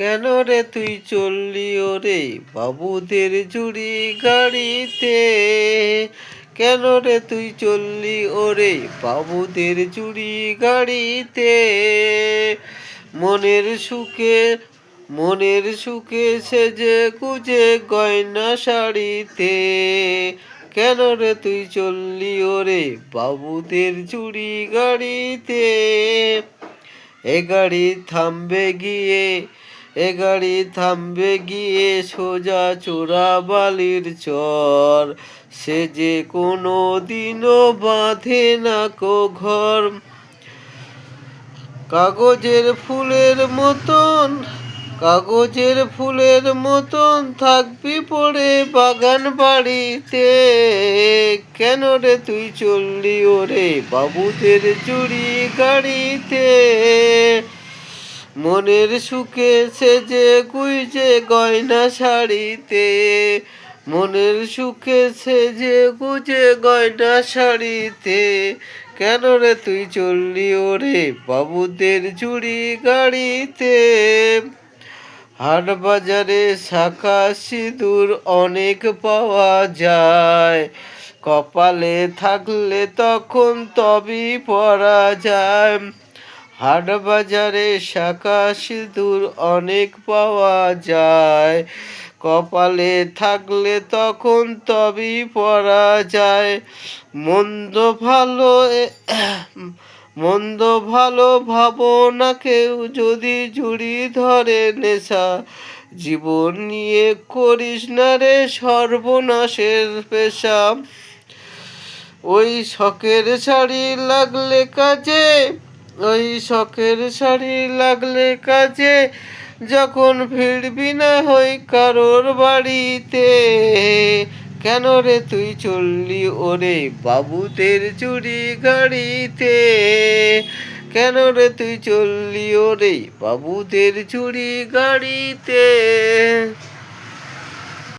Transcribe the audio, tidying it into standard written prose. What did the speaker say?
কেন রে তুই চললি ওরে বাবুদের জুড়ি গাড়িতে? কেন রে তুই চললি ওরে বাবুদের জুড়ি গাড়িতে? মনের সুখে মনের সুখে সেজে গুজে গয়না শাড়িতে। কেন রে তুই চললি ওরে বাবুদের জুড়ি গাড়িতে? এ গাড়ি থামবে গিয়ে সোজা চোরাবালির চর। সে যে কোনো দিনও বাঁধে না কো ঘর। কাগজের ফুলের মতন থাকবি পড়ে বাগান বাড়িতে। কেন রে তুই চললি ওরে বাবুদের জুড়ি গাড়িতে? মনের সুখে সেজে গুজে গয়না শাড়িতে। মনের সুখে সেজে গুজে গয়না শাড়িতে। কেন রে তুই চললি ওরে বাবুদের জুড়ি গাড়িতে? হাট বাজারে শাঁখা সিঁদুর অনেক পাওয়া যায়। কপালে থাকলে তখন তবেই পরা যায়। হাট বাজারে শাঁখা সিঁদুর অনেক পাওয়া যায়। কপালে থাকলে তখন তবেই পরা যায়। মন্দ ভালো ভাবো না কেউ যদি জুড়ি ধরে নেশা। জীবন নিয়ে করিস না রে সর্বনাশের পেশা। ওই শখের শাড়ি লাগলে কাজে যখন ভিড়বি না হই কারোর বাড়িতে। কেন রে তুই চললি ওরে বাবুদের জুড়ি গাড়িতে? কেন রে তুই চললি ওরে বাবুদের জুড়ি গাড়িতে?